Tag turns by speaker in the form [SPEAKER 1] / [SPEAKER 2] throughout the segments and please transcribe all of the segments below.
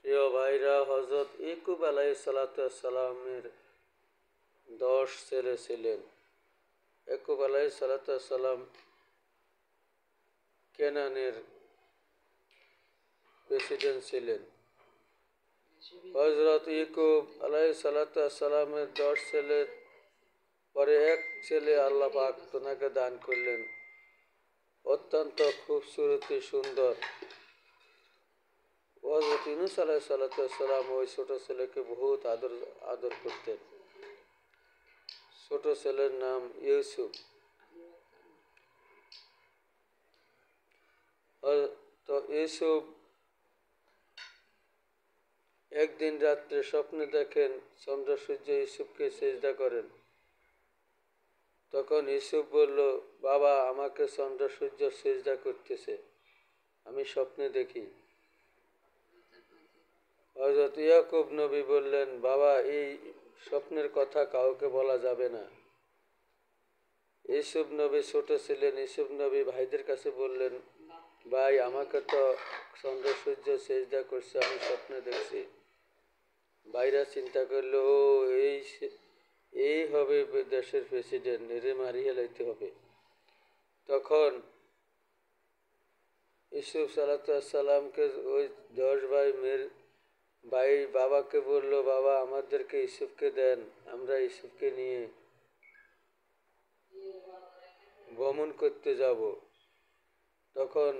[SPEAKER 1] প্রিয় ভাইরা, হজরত ইয়াকুব আলাইহিসসালামের 10 ছেলে ছিলেন। ইয়াকুব আলাইহিসসালাম কেনানের প্রেসিডেন্ট ছিলেন। হজরত ইয়াকুব আলাইহিসসালামের 10 ছেলের পরে এক ছেলে আল্লাহ পাক তোনাকে দান করলেন, অত্যন্ত খুবসুরতি সুন্দর। হজরত ইউনূস আলাইহিসসালাম ওই ছোট ছেলেকে বহুত আদর করতেন। ছোট ছেলের নাম ইউসুফ। তো ইউসুফ একদিন রাত্রে স্বপ্নে দেখেন চন্দ্র সূর্য ইউসুফকে সিজদা করেন। তখন ইউসুফ বলল, বাবা, আমাকে চন্দ্র সূর্য সিজদা করতেছে, আমি স্বপ্নে দেখি। হযরত ইয়াকুব নবী বললেন, বাবা, এই স্বপ্নের কথা কাউকে বলা যাবে না। ইউসুফ নবী ছোট ছিলেন। ইউসুফ নবী ভাইদের কাছে বললেন, ভাই, আমাকে তো চন্দ্র সূর্য সিজদা করছে, আমি স্বপ্নে দেখছি। ভাইরা চিন্তা করলো, ও এই হবে দেশের প্রেসিডেন্ট, এরে মারিয়ে লাইতে হবে। তখন ইউসুফ সালামকে ওই 10 ভাই বাবাকে বলল, বাবা, আমাদেরকে ইউসুফকে দেন, আমরা ইউসুফকে নিয়ে ভ্রমণ করতে যাব। তখন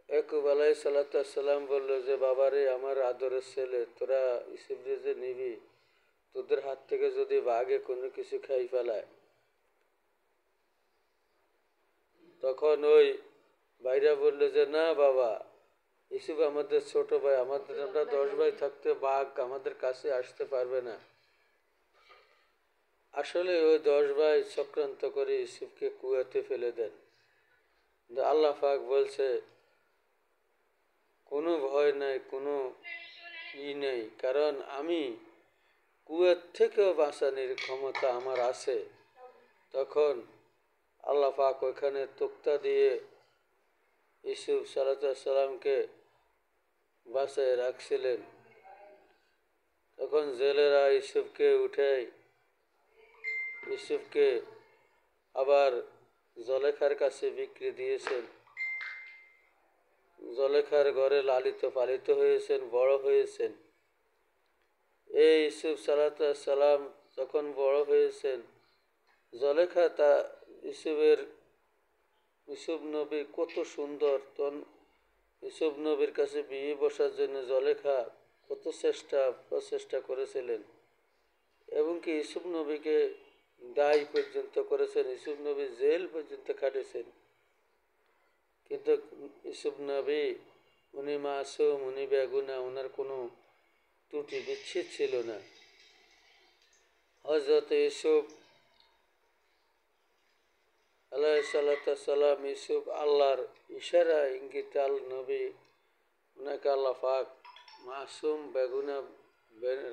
[SPEAKER 1] ইয়াকুব আলাইহিসসালাম বলল যে, বাবারে, আমার আদরের ছেলে, তোরা ইউসুফরে যে নিবি, তোদের হাত থেকে যদি বাঘে কোনো কিছু খাই ফেলায়। তখন ওই ভাইরা বলল যে, না বাবা, ইউসুফ আমাদের ছোট ভাই, আমরা 10 ভাই থাকতে বাঘ আমাদের কাছে আসতে পারবে না। আসলে ওই 10 ভাই চক্রান্ত করে ইউসুফকে কুয়াতে ফেলে দেন। আল্লাহ পাক বলছে, কোনো ভয় নাই, কোনো নেই, কারণ আমি কুয়ার থেকেও বাঁচানোর ক্ষমতা আমার আছে। তখন আল্লাহ পাক ওইখানে তোক্তা দিয়ে ইউসুফ সালামকে বাঁচায় রাখছিলেন। তখন জেলেরা ইউসুফকে আবার জলেখার কাছে বিক্রি দিয়েছেন। জলেখার ঘরে লালিত পালিত হয়েছেন, বড় হয়েছেন। এই ইউসুফ সালাম যখন বড় হয়েছেন, জলেখা ইউসুফ নবী কত সুন্দর, তখন ইউসুফ নবীর কাছে বিয়ে বসার জন্য জলেখা কত প্রচেষ্টা করেছিলেন, এবং কি ইউসুফ নবীকে দায়ী পর্যন্ত করেছেন, ইউসুফ নবী জেল পর্যন্ত খাটেছেন। কিন্তু ইউসুফ নবী, উনি মাসুম, উনি বেগুনা, ওনার কোনো ত্রুটি বিচ্ছেদ ছিল না। হযরত ইউসুফ আলাইহিসসালাম, ইউসুফ আল্লাহর ইশারা ইঙ্গিতে নবী, ওনাকে আল্লাহ পাক মাসুম বেগুনা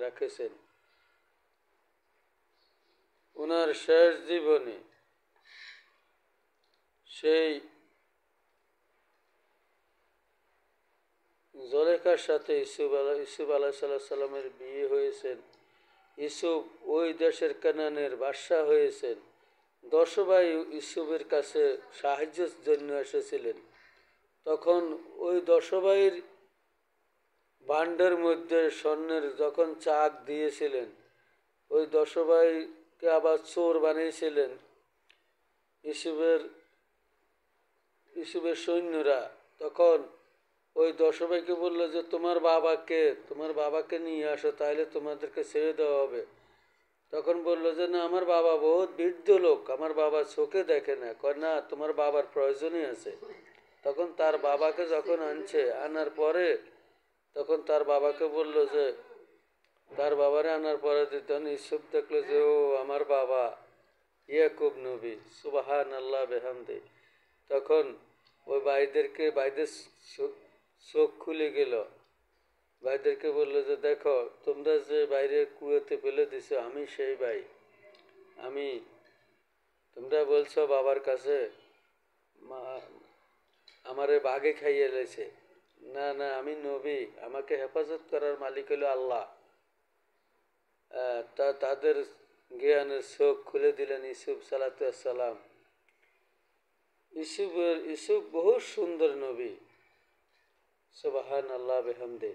[SPEAKER 1] রেখেছেন। ওনার শেষ জীবনে সেই জলেখার সাথে ইউসুফ আলাইহিসসালামের বিয়ে হয়েছেন। ইউসুফ ওই দেশের কানানের বাদশা হয়েছেন। 10 ভাই ইউসুফের কাছে সাহায্যের জন্য এসেছিলেন। তখন ওই 10 ভাইয়ের ভাণ্ডার মধ্যে স্বর্ণের যখন চাক দিয়েছিলেন, ওই 10 ভাইকে আবার চোর বানিয়েছিলেন ইউসুফের সৈন্যরা। তখন ওই 10 ভাইকে বলল যে, তোমার বাবাকে নিয়ে আসো, তাহলে তোমাদেরকে ছেড়ে দেওয়া হবে। তখন বলল যে, না, আমার বাবা বহুত বৃদ্ধ লোক, আমার বাবা চোখে দেখে না। কয়, না, তোমার বাবার প্রয়োজনই আছে। তখন তার বাবাকে যখন আনার পরে, তখন তার বাবাকে বলল যে, তার বাবারে আনার পরে তখন ইউসুফ দেখলো যে, ও আমার বাবা ইয়াকুব নবী, সুবহানাল্লাহ বিহামদি। তখন ওই ভাইদের চোখ খুলে গেল। ভাইদেরকে বললো যে, দেখো, তোমরা যে বাইরে কুয়াতে ফেলে দিছো, আমি সেই ভাই। তোমরা বলছো বাবার কাছে আমারে বাঘে খাইয়ে লেছে, না না আমি নবী, আমাকে হেফাজত করার মালিক হলো আল্লাহ। তাদের জ্ঞানের চোখ খুলে দিলেন ইউসুফ সালাম। ইউসুফ বহু সুন্দর নবী। সুবহান আল্লাহ বেহামদে।